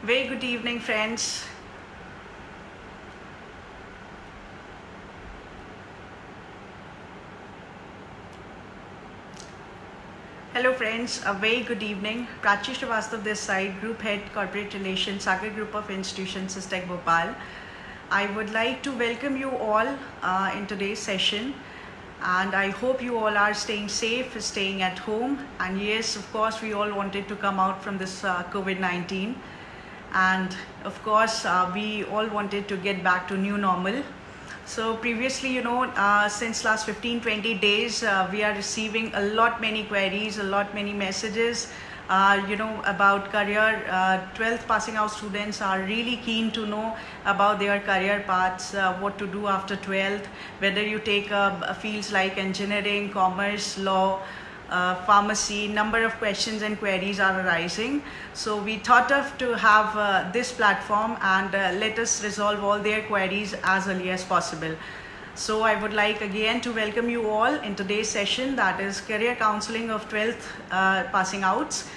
Very good evening, friends. Hello, friends. A very good evening. Prachi Srivastava this side, Group Head Corporate Relations, Sagar Group of Institutions, Systech Bhopal. I would like to welcome you all in today's session. And I hope you all are staying safe, staying at home. And yes, of course, we all wanted to come out from this COVID-19. And of course, we all wanted to get back to new normal. So previously, since last 15-20 days, we are receiving many queries, many messages, about career. 12th passing out students are really keen to know about their career paths, what to do after 12th, whether you take fields like engineering, commerce, law, pharmacy. Number of questions and queries are arising. So we thought of to have this platform and let us resolve all their queries as early as possible. So I would like again to welcome you all in today's session, that is career counseling of 12th passing outs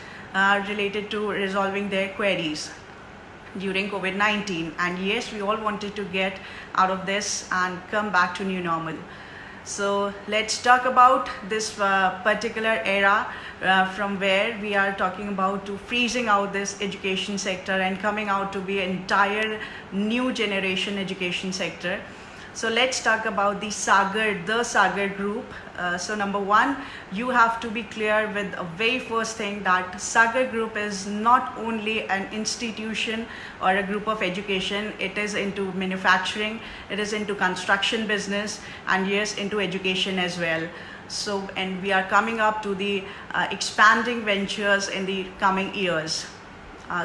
related to resolving their queries during COVID-19. And yes, we all wanted to get out of this and come back to new normal. So let's talk about this particular era from where we are talking about to freezing out this education sector and coming out to be an entire new generation education sector. So let's talk about the Sagar group. So number one, you have to be clear with a very first thing that Sagar group is not only an institution or a group of education. It is into manufacturing, it is into construction business, and yes, into education as well. So, and we are coming up to the expanding ventures in the coming years.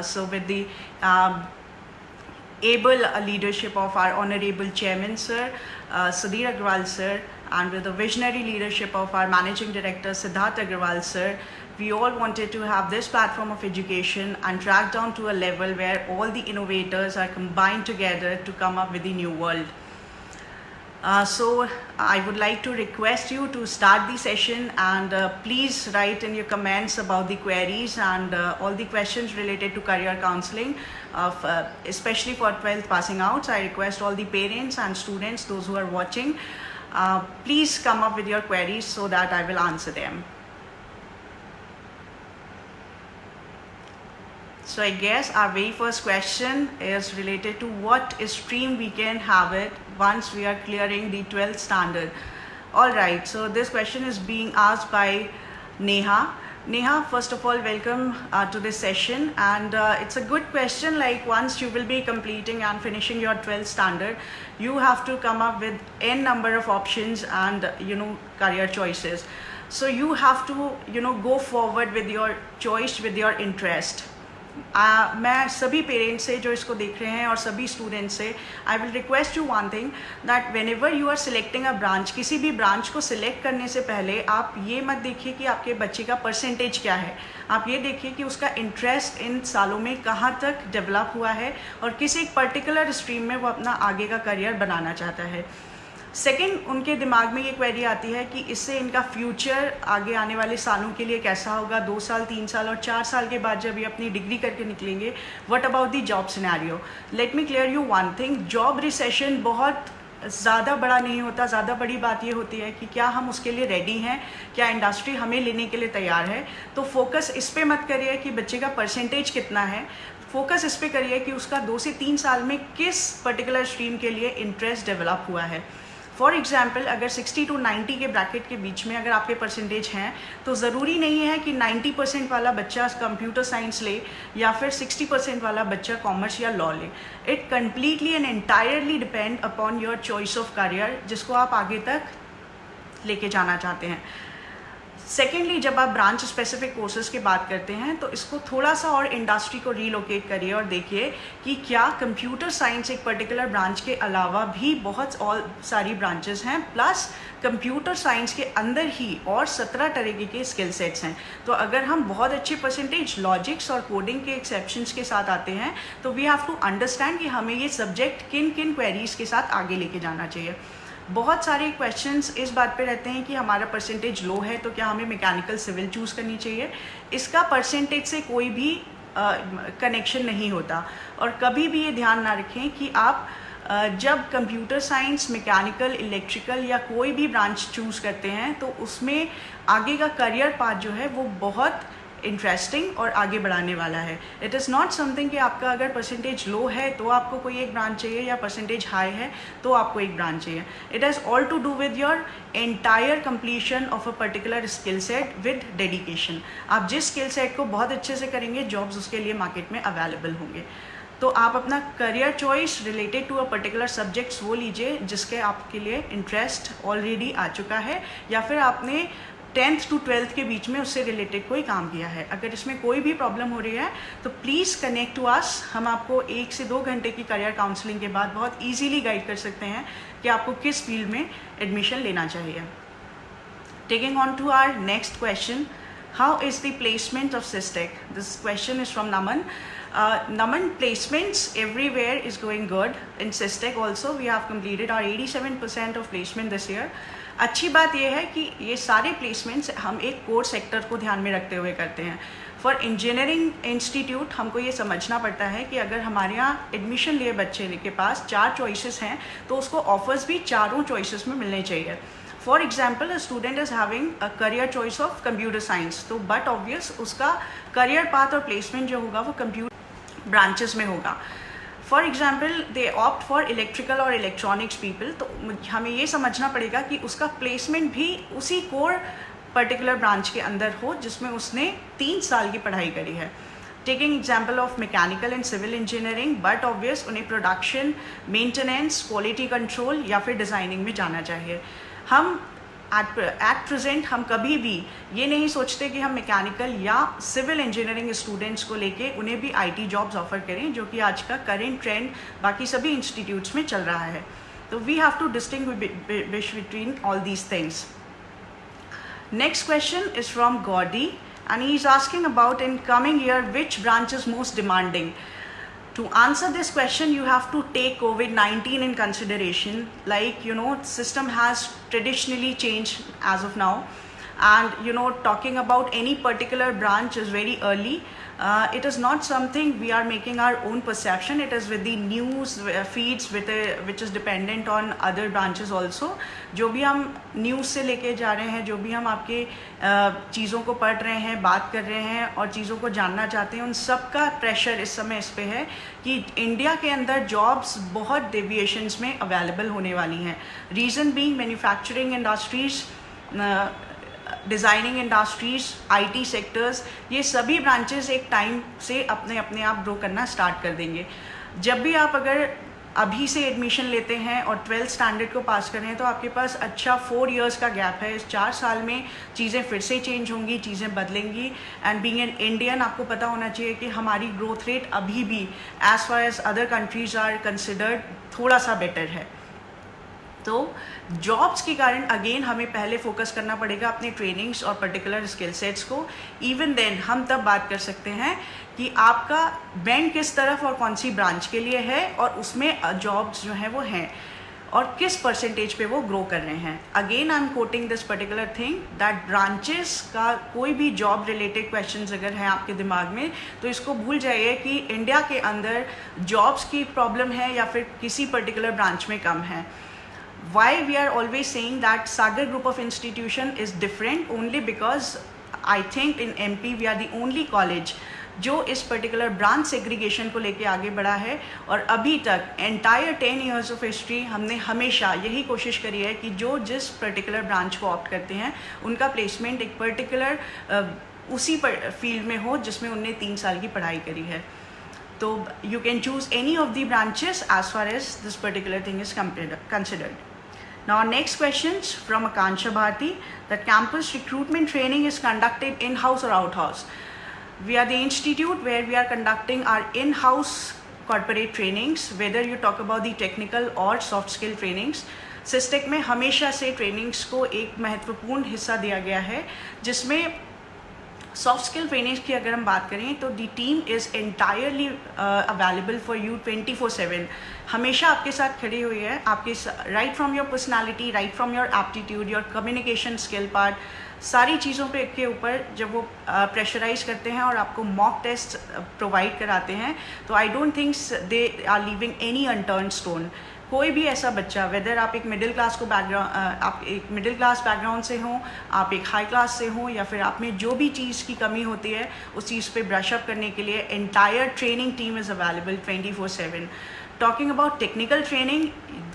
So with the able leadership of our Honorable Chairman Sir, Sudhir Agrawal Sir, and with the visionary leadership of our Managing Director Siddharth Agrawal Sir, we all wanted to have this platform of education and track down to a level where all the innovators are combined together to come up with the new world. So I would like to request you to start the session, and please write in your comments about the queries and all the questions related to career counseling, especially for 12th passing outs. I request all the parents and students, those who are watching, please come up with your queries so that I will answer them. So I guess our very first question is related to what stream we can have it once we are clearing the 12th standard. Alright, so this question is being asked by Neha. Neha, first of all, welcome to this session, and it's a good question. Like, once you will be completing and finishing your 12th standard, you have to come up with n number of options and career choices. So you have to go forward with your choice, with your interest. मैं सभी parents से जो इसको देख रहे हैं और सभी स्टूडेंट्स से I will request you one thing that whenever you are selecting a branch, किसी भी ब्रांच को सिलेक्ट करने से पहले आप ये मत देखिए कि आपके बच्चे का परसेंटेज क्या है. आप ये देखिए कि उसका इंटरेस्ट इन सालों में कहाँ तक डेवलप हुआ है और किस एक पर्टिकुलर स्ट्रीम में वो अपना आगे का करियर बनाना चाहता है. सेकेंड, उनके दिमाग में ये क्वेरी आती है कि इससे इनका फ्यूचर आगे आने वाले सालों के लिए कैसा होगा, 2 साल 3 साल और 4 साल के बाद जब ये अपनी डिग्री करके निकलेंगे. What about the job scenario. Let me clear you one thing, job recession बहुत ज़्यादा बड़ा नहीं होता. ज़्यादा बड़ी बात ये होती है कि क्या हम उसके लिए रेडी हैं, क्या इंडस्ट्री हमें लेने के लिए तैयार है. तो फोकस इस पर मत करिए कि बच्चे का परसेंटेज कितना है, फोकस इस पर करिए कि उसका 2 से 3 साल में किस पर्टिकुलर स्ट्रीम के लिए इंटरेस्ट डेवलप हुआ है. फॉर एग्जाम्पल, अगर 60 to 90 के ब्रैकेट के बीच में अगर आपके परसेंटेज हैं, तो ज़रूरी नहीं है कि 90% वाला बच्चा कंप्यूटर साइंस ले या फिर 60% वाला बच्चा कॉमर्स या लॉ ले. It completely and entirely depend upon your choice of career, जिसको आप आगे तक लेके जाना चाहते हैं. सेकेंडली, जब आप ब्रांच स्पेसिफिक कोर्सेज की बात करते हैं तो इसको थोड़ा सा और इंडस्ट्री को रीलोकेट करिए और देखिए कि क्या कंप्यूटर साइंस एक पर्टिकुलर ब्रांच के अलावा भी बहुत और सारी ब्रांचेस हैं, प्लस कंप्यूटर साइंस के अंदर ही और 17 तरीके के स्किल सेट्स हैं. तो अगर हम बहुत अच्छे परसेंटेज लॉजिक्स और कोडिंग के एक्सेप्शंस के साथ आते हैं तो वी हैव टू अंडरस्टैंड कि हमें ये सब्जेक्ट किन किन क्वेरीज के साथ आगे लेके जाना चाहिए. बहुत सारे क्वेश्चंस इस बात पे रहते हैं कि हमारा परसेंटेज लो है तो क्या हमें मैकेनिकल सिविल चूज़ करनी चाहिए. इसका परसेंटेज से कोई भी कनेक्शन नहीं होता। और कभी भी ये ध्यान ना रखें कि आप जब कंप्यूटर साइंस, मैकेनिकल, इलेक्ट्रिकल या कोई भी ब्रांच चूज़ करते हैं तो उसमें आगे का करियर पाथ जो है वो बहुत इंटरेस्टिंग और आगे बढ़ाने वाला है। इट इज़ नॉट समथिंग कि आपका अगर परसेंटेज लो है तो आपको कोई एक ब्रांच चाहिए या परसेंटेज हाई है तो आपको एक ब्रांच चाहिए। It has all to do with your entire completion of a particular skill set with dedication. आप जिस स्किल सेट को बहुत अच्छे से करेंगे, जॉब्स उसके लिए मार्केट में अवेलेबल होंगे। तो आप अपना career choice related to a particular subjects वो लीजिए जिसके आपके लिए इंटरेस्ट ऑलरेडी आ चुका है या फिर आपने 10th to 12th के बीच में उससे रिलेटेड कोई काम किया है। अगर इसमें कोई भी प्रॉब्लम हो रही है तो प्लीज़ कनेक्ट टू अस। हम आपको 1 से 2 घंटे की करियर काउंसलिंग के बाद बहुत ईजीली गाइड कर सकते हैं कि आपको किस फील्ड में एडमिशन लेना चाहिए। Taking on to our next question, how is the placement of Sistec? This question is from Naman. Naman, placements everywhere is going good. In SISTEC also we have completed our 87% of placement this year. अच्छी बात यह है कि ये सारे placements हम एक core sector को ध्यान में रखते हुए करते हैं। फॉर इंजीनियरिंग इंस्टीट्यूट हमको ये समझना पड़ता है कि अगर हमारे यहाँ एडमिशन लिए बच्चे के पास 4 चॉइसेस हैं तो उसको ऑफर्स भी चारों चॉइसेस में मिलने चाहिए। For example, a student is having a career choice of computer science, तो बट ऑब्वियस उसका करियर पाथ और प्लेसमेंट जो होगा वो कंप्यूटर ब्रांचेस में होगा। For example, they opt for electrical और इलेक्ट्रॉनिक्स पीपल, तो हमें ये समझना पड़ेगा कि उसका प्लेसमेंट भी उसी कोर पर्टिकुलर ब्रांच के अंदर हो जिसमें उसने 3 साल की पढ़ाई करी है। Taking example of mechanical and civil engineering, but obvious उन्हें प्रोडक्शन, मेंटेनेंस, क्वालिटी कंट्रोल या फिर डिज़ाइनिंग में जाना चाहिए। हम एट प्रेजेंट हम कभी भी ये नहीं सोचते कि हम मैकेनिकल या सिविल इंजीनियरिंग स्टूडेंट्स को लेके उन्हें भी आईटी जॉब्स ऑफर करें, जो कि आज का करेंट ट्रेंड बाकी सभी इंस्टीट्यूट्स में चल रहा है। तो we have to distinguish between all these things. Next question is from गॉडी and he is asking about in coming year which branch is most demanding. To answer this question, you have to take COVID-19 in consideration. Like, you know, system has traditionally changed as of now, and you know, talking about any particular branch is very early. It is not something we are making our own perception. It is with the news feeds which is dependent on other branches also. जो भी हम news से लेके जा रहे हैं, जो भी हम आपके चीज़ों को पढ़ रहे हैं, बात कर रहे हैं और चीज़ों को जानना चाहते हैं, उन सब का प्रेशर इस समय इस पे है कि इंडिया के अंदर जॉब्स बहुत डेविएशंस में अवेलेबल होने वाली हैं। Reason being manufacturing industries, designing industries, IT sectors, ये सभी ब्रांचेस एक टाइम से अपने आप ग्रो करना स्टार्ट कर देंगे। जब भी आप अगर अभी से एडमिशन लेते हैं और 12th स्टैंडर्ड को पास कर रहे हैं तो आपके पास अच्छा 4 इयर्स का गैप है। इस 4 साल में चीज़ें फिर से चेंज होंगी, चीज़ें बदलेंगी। एंड बीइंग एन इंडियन, आपको पता होना चाहिए कि हमारी ग्रोथ रेट अभी भी as far as other countries are considered थोड़ा सा बेटर है। तो जॉब्स के कारण अगेन हमें पहले फोकस करना पड़ेगा अपने ट्रेनिंग्स और पर्टिकुलर स्किल सेट्स को। इवन देन हम तब बात कर सकते हैं कि आपका बैंड किस तरफ और कौन सी ब्रांच के लिए है और उसमें जॉब्स जो हैं वो हैं और किस परसेंटेज पे वो ग्रो कर रहे हैं। Again I am quoting this particular thing that branches का कोई भी जॉब रिलेटेड क्वेश्चंस अगर हैं आपके दिमाग में तो इसको भूल जाइए कि इंडिया के अंदर जॉब्स की प्रॉब्लम है या फिर किसी पर्टिकुलर ब्रांच में कम है। Why we are always saying that Sagar group of institution is different only because I think in MP we are the only college जो इस पर्टिकुलर ब्रांच सेग्रीगेशन को लेके आगे बढ़ा है। और अभी तक एंटायर 10 years ऑफ हिस्ट्री हमने हमेशा यही कोशिश करी है कि जो जिस पर्टिकुलर ब्रांच को ऑप्ट करते हैं उनका प्लेसमेंट एक पर्टिकुलर उसी फील्ड में हो जिसमें उनने 3 साल की पढ़ाई करी है। तो you can choose any of the branches as far as this particular thing is considered. Now next questions from Akansha Bharti, that campus recruitment training is conducted in-house or out-house? We are the institute where we are conducting our in-house corporate trainings, whether you talk about the technical or soft skill trainings. SISTEC में हमेशा से trainings को एक महत्वपूर्ण हिस्सा दिया गया है, जिसमें सॉफ्ट स्किल ट्रेनिंग्स की अगर हम बात करें तो the team is entirely available for you 24/7। हमेशा आपके साथ खड़ी हुई है, आपके right from your personality, right from your aptitude, your communication skill part, सारी चीज़ों पे के ऊपर जब वो प्रेशराइज करते हैं और आपको मॉक टेस्ट प्रोवाइड कराते हैं, तो I don't think they are leaving any unturned stone. कोई भी ऐसा बच्चा, वेदर आप एक मिडिल क्लास बैकग्राउंड से हों, आप एक हाई क्लास से हों, या फिर आप में जो भी चीज़ की कमी होती है उस चीज़ पे ब्रश अप करने के लिए entire training team is available 24/7। Talking about technical training,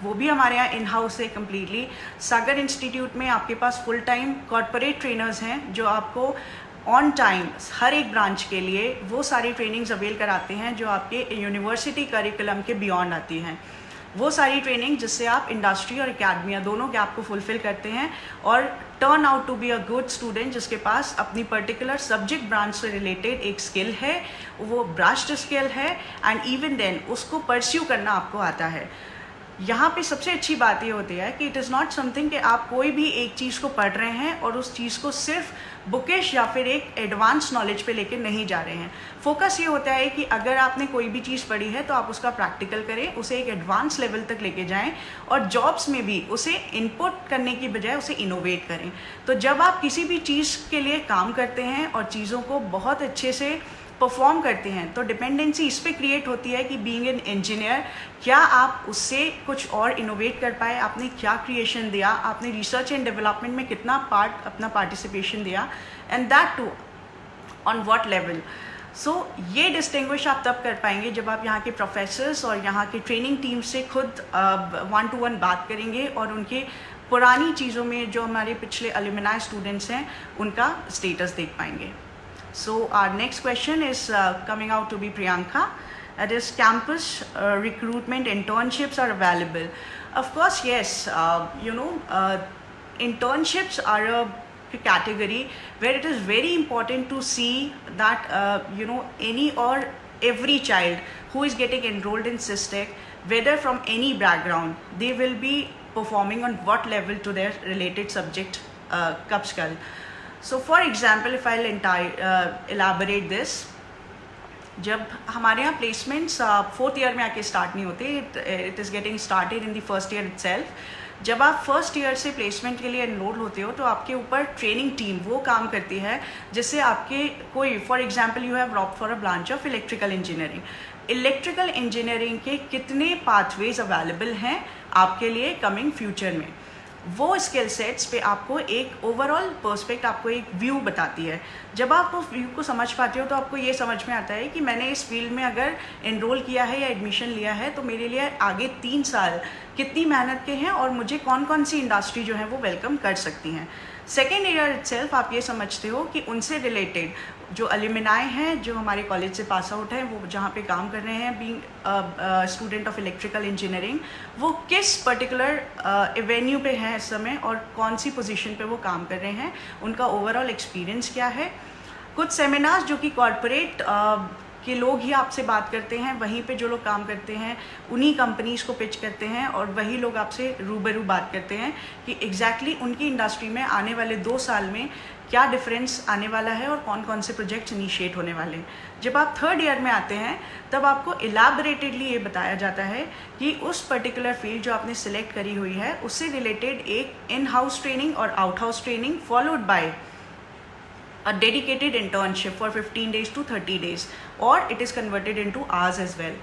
वो भी हमारे यहाँ इन हाउस है कम्प्लीटली। सागर इंस्टीट्यूट में आपके पास फुल टाइम कॉर्पोरेट ट्रेनर्स हैं जो आपको ऑन टाइम हर एक ब्रांच के लिए वो सारी ट्रेनिंग्स अवेल कराते हैं जो आपके यूनिवर्सिटी करिकुलम के बियॉन्ड आती हैं। वो सारी ट्रेनिंग जिससे आप इंडस्ट्री और एकेडमिया दोनों के आपको फुलफिल करते हैं और turn out to be a good student जिसके पास अपनी पर्टिकुलर सब्जेक्ट ब्रांच से रिलेटेड एक स्किल है, वो ब्रास्ड स्किल है, एंड इवन देन उसको परस्यू करना आपको आता है। यहाँ पे सबसे अच्छी बात ये होती है कि इट इज़ नॉट समथिंग कि आप कोई भी एक चीज़ को पढ़ रहे हैं और उस चीज़ को सिर्फ बुकिश या फिर एक एडवांस नॉलेज पे लेके नहीं जा रहे हैं। फोकस ये होता है कि अगर आपने कोई भी चीज़ पढ़ी है तो आप उसका प्रैक्टिकल करें, उसे एक एडवांस लेवल तक लेके जाएं और जॉब्स में भी उसे इनपुट करने की बजाय उसे इनोवेट करें। तो जब आप किसी भी चीज़ के लिए काम करते हैं और चीज़ों को बहुत अच्छे से परफॉर्म करते हैं तो डिपेंडेंसी इस पे क्रिएट होती है कि बीइंग एन इंजीनियर क्या आप उससे कुछ और इनोवेट कर पाए, आपने क्या क्रिएशन दिया, आपने रिसर्च एंड डेवलपमेंट में कितना अपना पार्टिसिपेशन दिया, and that too on what level. So ये डिस्टिंग्विश आप तब कर पाएंगे जब आप यहाँ के प्रोफेसर्स और यहाँ के ट्रेनिंग टीम से खुद 1-to-1 बात करेंगे और उनके पुरानी चीज़ों में जो हमारे पिछले अलुमिनाई स्टूडेंट्स हैं उनका स्टेटस देख पाएंगे। So our next question is coming out to be Priyanka. That is, campus recruitment internships are available. Of course, yes. Internships are a category where it is very important to see that any or every child who is getting enrolled in SysTech, whether from any background, they will be performing on what level to their related subject Kapskal. So for example, if I'll elaborate this, जब हमारे यहाँ placements 4th year में आके start नहीं होते, it is getting started in the first year itself. जब आप first year से प्लेसमेंट के लिए एनरोल होते हो तो आपके ऊपर ट्रेनिंग टीम वो काम करती है जिससे आपके कोई, for example you have opt for a branch of electrical engineering. Electrical engineering के कितने पाथवेज अवेलेबल हैं आपके लिए कमिंग फ्यूचर में, वो स्किल सेट्स पे आपको एक ओवरऑल पर्सपेक्ट, आपको एक व्यू बताती है। जब आप उस व्यू को समझ पाते हो तो आपको ये समझ में आता है कि मैंने इस फील्ड में अगर एनरोल किया है या एडमिशन लिया है तो मेरे लिए आगे 3 साल कितनी मेहनत के हैं और मुझे कौन कौन सी इंडस्ट्री जो है वो वेलकम कर सकती हैं। सेकेंड ईयर इटसेल्फ आप ये समझते हो कि उनसे रिलेटेड जो अलुमिनाई हैं जो हमारे कॉलेज से पास आउट हैं, वो जहाँ पे काम कर रहे हैं being student of electrical engineering, वो किस पर्टिकुलर एवेन्यू पे हैं इस समय और कौन सी पोजीशन पे वो काम कर रहे हैं, उनका ओवरऑल एक्सपीरियंस क्या है। कुछ सेमिनार्स जो कि कॉरपोरेट के लोग ही आपसे बात करते हैं, वहीं पे जो लोग काम करते हैं उन्हीं कंपनीज़ को पिच करते हैं और वही लोग आपसे रूबरू बात करते हैं कि एग्जैक्टली उनकी इंडस्ट्री में आने वाले 2 साल में क्या डिफरेंस आने वाला है और कौन कौन से प्रोजेक्ट्स इनिशिएट होने वाले हैं। जब आप 3rd ईयर में आते हैं तब आपको इलाबरेटेडली ये बताया जाता है कि उस पर्टिकुलर फील्ड जो आपने सिलेक्ट करी हुई है उससे रिलेटेड एक इन हाउस ट्रेनिंग और out house training followed by a dedicated internship for 15 days to 30 days or it is converted into hours as well.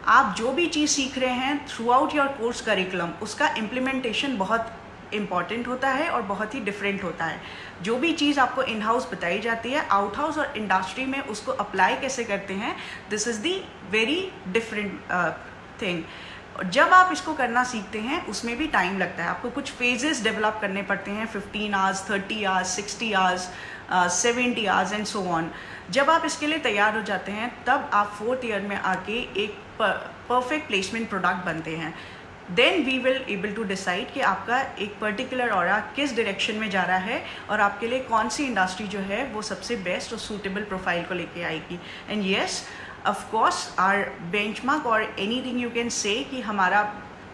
आप जो भी चीज़ सीख रहे हैं through out your course curriculum, उसका इम्प्लीमेंटेशन बहुत इम्पॉर्टेंट होता है और बहुत ही डिफरेंट होता है। जो भी चीज़ आपको इन हाउस बताई जाती है, आउट हाउस और इंडस्ट्री में उसको अप्लाई कैसे करते हैं, this is the very different thing. जब आप इसको करना सीखते हैं उसमें भी टाइम लगता है, आपको कुछ फेजेस डेवलप करने पड़ते हैं, 15 hours, 30 hours, 60 hours, 70 hours and so on. जब आप इसके लिए तैयार हो जाते हैं तब आप 4th ईयर में आके एक परफेक्ट प्लेसमेंट प्रोडक्ट बनते हैं। Then we will able to decide कि आपका एक पर्टिकुलर ऑरा किस डायरेक्शन में जा रहा है और आपके लिए कौन सी इंडस्ट्री जो है वो सबसे बेस्ट और सूटेबल प्रोफाइल को लेके आएगी। And yes, of course our benchmark और एनीथिंग यू कैन से कि हमारा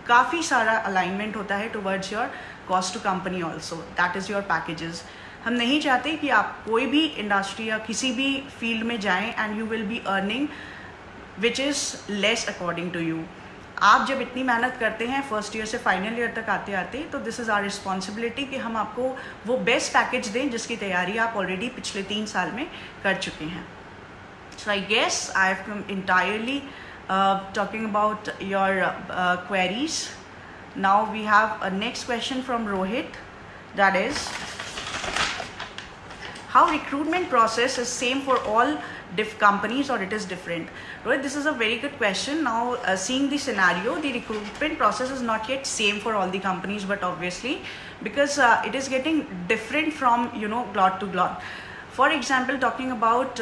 काफ़ी सारा अलाइनमेंट होता है towards your cost to company also, that is your packages. हम नहीं चाहते कि आप कोई भी इंडस्ट्री या किसी भी फील्ड में जाएं and you will be earning which is less according to you. आप जब इतनी मेहनत करते हैं फर्स्ट ईयर से फाइनल ईयर तक आते आते, तो दिस इज़ आवर रिस्पॉन्सिबिलिटी कि हम आपको वो बेस्ट पैकेज दें जिसकी तैयारी आप ऑलरेडी पिछले 3 साल में कर चुके हैं. So I guess I have come entirely talking about your queries. Now we have a next question from Rohit, that is, how recruitment process is same for all companies or it is different? Rohit, this is a very good question. Now seeing the scenario, the recruitment process is not yet same for all the companies, but obviously because it is getting different from glot to glot. For example, talking about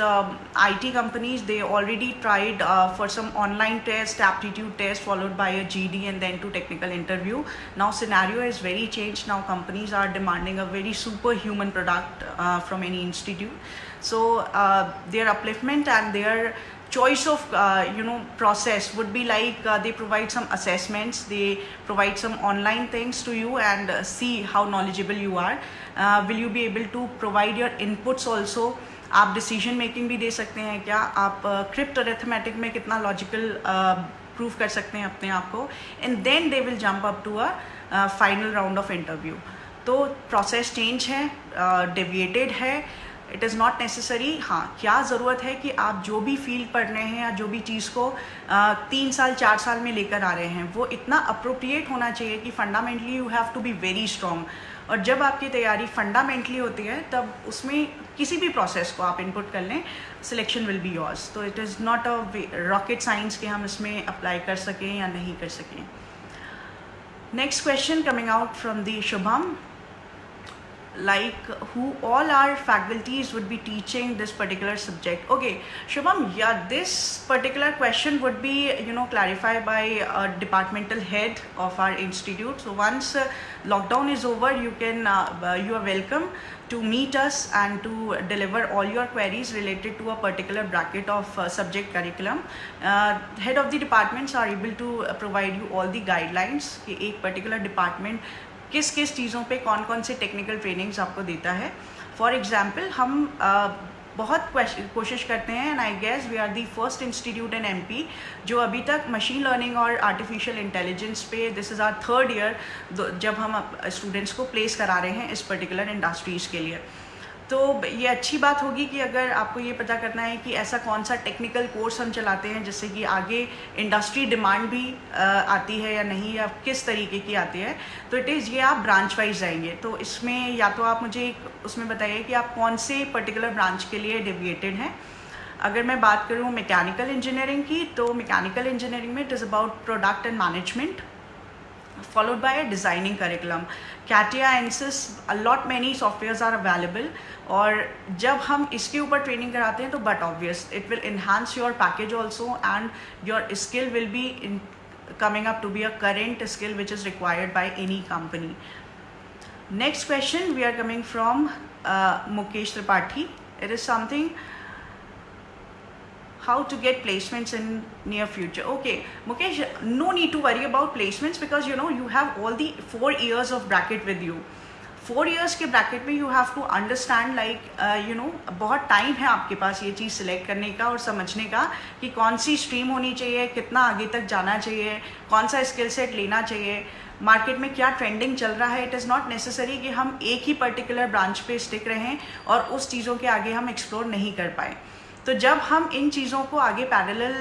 IT companies, they already tried for some online test, aptitude test, followed by a GD and then to technical interview. Now scenario is very changed. Now companies are demanding a very superhuman product from any institute. So their upliftment and their choice of process would be like they provide some assessments, they provide some online things to you and see how knowledgeable you are. Will you be able to provide your inputs also? आप decision making भी दे सकते हैं क्या? आप crypt arithmetic में कितना logical prove कर सकते हैं अपने आप को? And then they will jump up to a final round of interview. तो प्रोसेस चेंज है, डेविएटेड है. It is not necessary. हाँ, क्या ज़रूरत है कि आप जो भी फील्ड पढ़ रहे हैं या जो भी चीज़ को 3 साल 4 साल में लेकर आ रहे हैं वो इतना अप्रोप्रिएट होना चाहिए कि fundamentally you have to be very strong. और जब आपकी तैयारी फंडामेंटली होती है तब उसमें किसी भी प्रोसेस को आप इनपुट कर लें, सिलेक्शन विल बी योर्स. तो it is not a rocket science कि हम इसमें अप्लाई कर सकें या नहीं कर सकें. Next question coming out from the Shubham, like who all our faculties would be teaching this particular subject? Okay, Shubham, yeah, this particular question would be clarified by a departmental head of our institute. So once lockdown is over, you are welcome to meet us and to deliver all your queries related to a particular bracket of subject curriculum. Head of the departments are able to provide you all the guidelines कि एक particular department किस किस चीज़ों पे कौन कौन से technical trainings आपको देता है. फॉर एग्जांपल हम बहुत कोशिश करते हैं and I guess we are the first institute in MP जो अभी तक मशीन लर्निंग और आर्टिफिशियल इंटेलिजेंस पे, this is our 3rd year जब हम स्टूडेंट्स को प्लेस करा रहे हैं इस पर्टिकुलर इंडस्ट्रीज़ के लिए. तो ये अच्छी बात होगी कि अगर आपको ये पता करना है कि ऐसा कौन सा टेक्निकल कोर्स हम चलाते हैं जिससे कि आगे इंडस्ट्री डिमांड भी आती है या नहीं, या किस तरीके की आती है, तो इट इज़ ये आप ब्रांच वाइज जाएंगे. तो इसमें या तो आप मुझे उसमें बताइए कि आप कौन से पर्टिकुलर ब्रांच के लिए डेविएटेड हैं. अगर मैं बात करूँ मैकेनिकल इंजीनियरिंग की, तो मैकेनिकल इंजीनियरिंग में it is about product and management followed by a designing curriculum. CATIA, ANSYS, a lot many softwares are available. और जब हम इसके ऊपर ट्रेनिंग कराते हैं तो but obvious it will enhance your package also and your skill will be coming up to be a current skill which is required by any company. Next question we are coming from Mukesh Tripathi. It is something how to get placements in near future. Okay, Mukesh, no need to worry about placements because you have all the 4 years of bracket with you. 4 years के bracket में you have to understand like बहुत time है आपके पास ये चीज़ select करने का और समझने का कि कौन सी स्ट्रीम होनी चाहिए, कितना आगे तक जाना चाहिए, कौन सा स्किल सेट लेना चाहिए, मार्केट में क्या ट्रेंडिंग चल रहा है. इट इज़ नॉट नेसेसरी कि हम एक ही पर्टिकुलर ब्रांच पे स्टिक रहें और उस चीज़ों के आगे हम एक्सप्लोर नहीं कर पाए. तो जब हम इन चीज़ों को आगे पैरेलल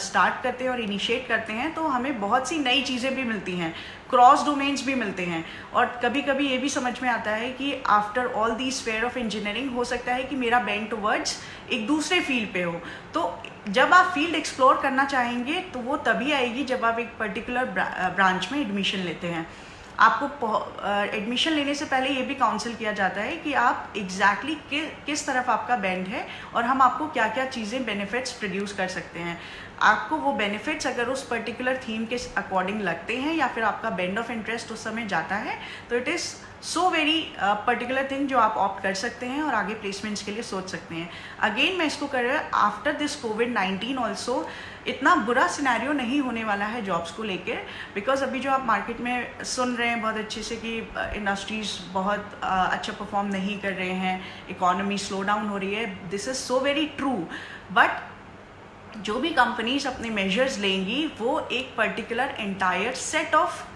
स्टार्ट करते हैं और इनिशिएट करते हैं तो हमें बहुत सी नई चीज़ें भी मिलती हैं, क्रॉस डोमेन्स भी मिलते हैं. और कभी कभी ये भी समझ में आता है कि after all the sphere of engineering हो सकता है कि मेरा बेंड टुवर्ड्स एक दूसरे फील्ड पे हो. तो जब आप फील्ड एक्सप्लोर करना चाहेंगे तो वो तभी आएगी जब आप एक पर्टिकुलर ब्रांच में एडमिशन लेते हैं. आपको एडमिशन लेने से पहले ये भी काउंसिल किया जाता है कि आप एग्जैक्टली किस तरफ आपका बेंड है और हम आपको क्या क्या चीज़ें बेनिफिट्स प्रोड्यूस कर सकते हैं. आपको वो बेनिफिट्स अगर उस पर्टिकुलर थीम के अकॉर्डिंग लगते हैं या फिर आपका बेंड ऑफ इंटरेस्ट उस समय जाता है तो it is so very particular thing जो आप ऑप्ट कर सकते हैं और आगे प्लेसमेंट्स के लिए सोच सकते हैं. अगेन मैं इसको कर रहा हूँ आफ्टर दिस कोविड-19 ऑल्सो इतना बुरा सिनेरियो नहीं होने वाला है जॉब्स को लेकर, बिकॉज अभी जो आप मार्केट में सुन रहे हैं बहुत अच्छे से कि इंडस्ट्रीज़ बहुत अच्छा परफॉर्म नहीं कर रहे हैं, इकोनॉमी स्लो डाउन हो रही है. This is so very true. But जो भी कंपनीज अपने मेजर्स लेंगी वो एक particular entire set of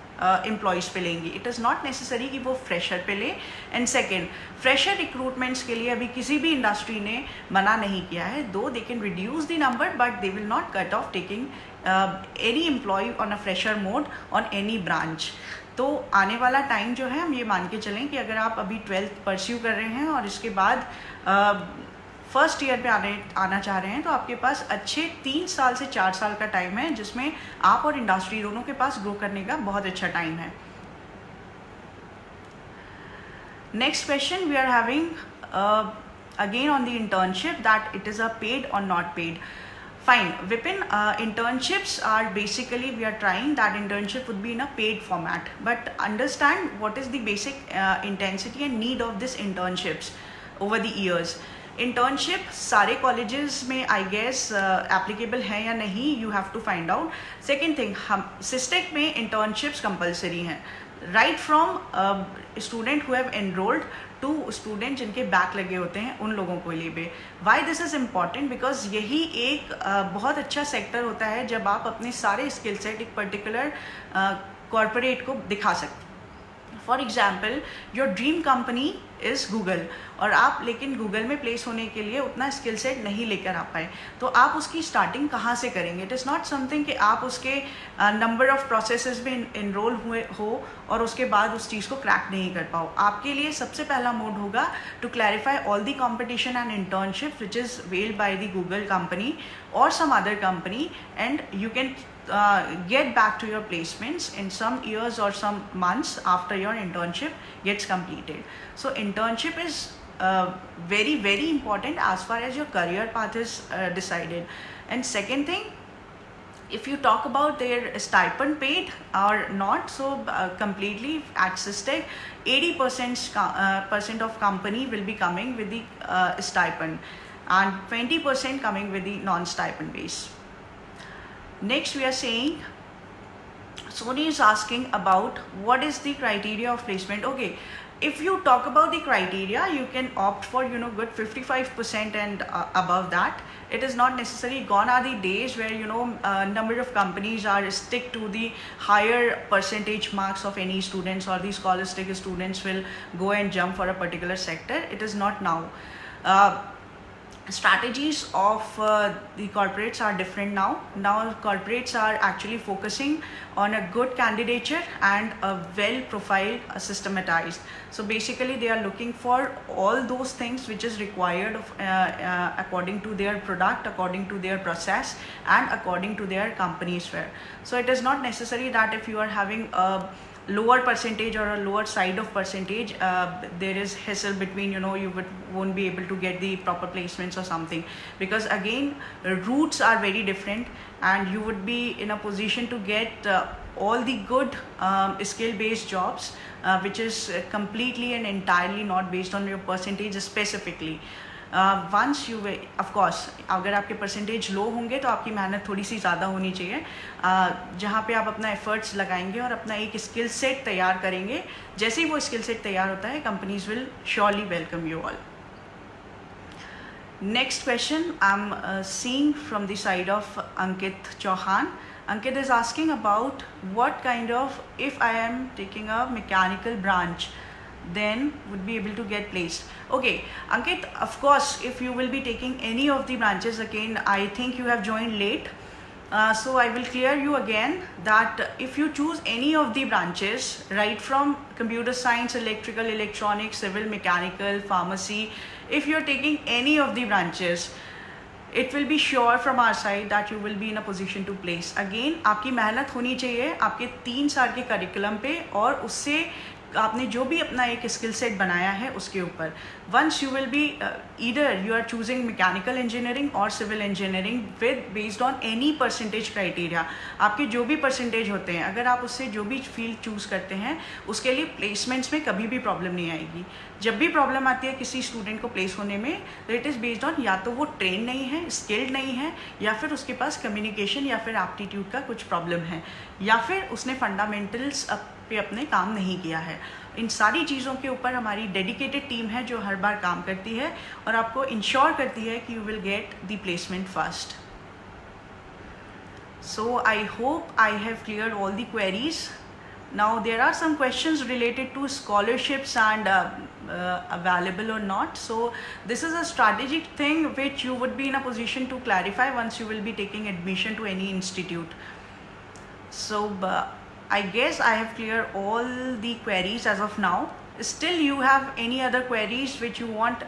employees पे लेंगी. इट इज़ नॉट नेसेसरी कि वो फ्रेशर पे ले. एंड सेकेंड, फ्रेशर रिक्रूटमेंट्स के लिए अभी किसी भी इंडस्ट्री ने मना नहीं किया है. Though they can reduce the number but they will not cut off taking any employ on a fresher mode on any branch. तो आने वाला टाइम जो है हम ये मान के चलें कि अगर आप अभी 12th परस्यू कर रहे हैं और इसके बाद फर्स्ट ईयर पे आना चाह रहे हैं तो आपके पास अच्छे 3 साल से 4 साल का टाइम है जिसमें आप और इंडस्ट्री दोनों के पास ग्रो करने का बहुत अच्छा टाइम है. Next question we are having again on the internship that it is a paid or not paid. Fine, Vipin, internships are basically, we are trying that internship would be in a paid format, but understand what is the basic intensity and need of this internships over the years. Internship सारे colleges में I guess applicable है या नहीं, you have to find out. Second thing, हम SISTEC में internships compulsory हैं, right from student who have enrolled to student जिनके back लगे होते हैं उन लोगों को लिए भी. Why this is important? Because यही एक बहुत अच्छा सेक्टर होता है जब आप अपने सारे स्किल सेट एक पर्टिकुलर कॉरपोरेट को दिखा सकते. For example, your dream company is Google और आप लेकिन गूगल में प्लेस होने के लिए उतना स्किल सेट नहीं लेकर आ पाए, तो आप उसकी स्टार्टिंग कहाँ से करेंगे? इट इज़ नॉट समथिंग कि आप उसके नंबर ऑफ प्रोसेसेस में इनरोल हुए हो और उसके बाद उस चीज़ को क्रैक नहीं कर पाओ. आपके लिए सबसे पहला मोड होगा to clarify all the competition and internship which is held by the Google company or some other company, and you can get back to your placements in some years or some months after your internship gets completed. So internship is very very important as far as your career path is decided. And second thing, if you talk about their stipend paid or not, so completely at SISTEC 80% of company will be coming with the stipend and 20% coming with the non-stipend base. Next we are saying, Sony is asking about what is the criteria of placement. Okay, if you talk about the criteria, you can opt for good 55% and above that. It is not necessary. Gone are the days where number of companies are stick to the higher percentage marks of any students, or the scholastic students will go and jump for a particular sector. It is not now. Strategies of the corporates are different now. Now corporates are actually focusing on a good candidature and a well profiled, systematized. So basically they are looking for all those things which is required of, according to their product, according to their process and according to their company's fare. So it is not necessary that if you are having a lower percentage or a lower side of percentage, there is hassle between you won't be able to get the proper placements or something, because again routes are very different and you would be in a position to get all the good skill based jobs which is completely and entirely not based on your percentage specifically. Once you of course अगर आपके percentage लो होंगे तो आपकी मेहनत थोड़ी सी ज़्यादा होनी चाहिए, जहाँ पे आप अपना एफर्ट्स लगाएंगे और अपना एक स्किल सेट तैयार करेंगे. जैसे ही वो स्किल सेट तैयार होता है, companies will surely welcome you all. Next question I am seeing from the side of Ankit Chauhan. Ankit is asking about what kind of, if I am taking a mechanical branch, then would be able to get placed. Okay, Ankit, of course, if you will be taking any of the branches, again, I think you have joined late. So I will clear you again that if you choose any of the branches, right from computer science, electrical, electronics, civil, mechanical, pharmacy, if you are taking any of the branches, it will be sure from our side that you will be in a position to place. Again, आपकी मेहनत होनी चाहिए आपके 3 साल के curriculum पे और उससे आपने जो भी अपना एक स्किल सेट बनाया है उसके ऊपर. Once you will be either you are choosing mechanical engineering or civil engineering with based on any percentage criteria. आपके जो भी परसेंटेज होते हैं, अगर आप उससे जो भी फील्ड चूज़ करते हैं, उसके लिए प्लेसमेंट्स में कभी भी प्रॉब्लम नहीं आएगी. जब भी प्रॉब्लम आती है किसी स्टूडेंट को प्लेस होने में, तो इट इज़ बेस्ड ऑन या तो वो ट्रेन नहीं है, स्किल्ड नहीं है, या फिर उसके पास कम्युनिकेशन या फिर एप्टीट्यूड का कुछ प्रॉब्लम है, या फिर उसने फंडामेंटल्स पे अपने काम नहीं किया है. इन सारी चीज़ों के ऊपर हमारी डेडिकेटेड टीम है जो हर बार काम करती है और आपको इंश्योर करती है कि you will get the placement first. So I hope I have cleared all the queries. Now there are some questions related to scholarships and available or not. So this is a strategic thing which you would be in a position to clarify once you will be taking admission to any institute. So I guess I have cleared all the queries as of now. Still you have any other queries which you want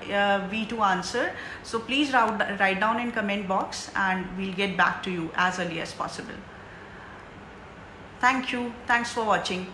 we to answer, so please write down in comment box and we'll get back to you as early as possible. Thank you. Thanks for watching.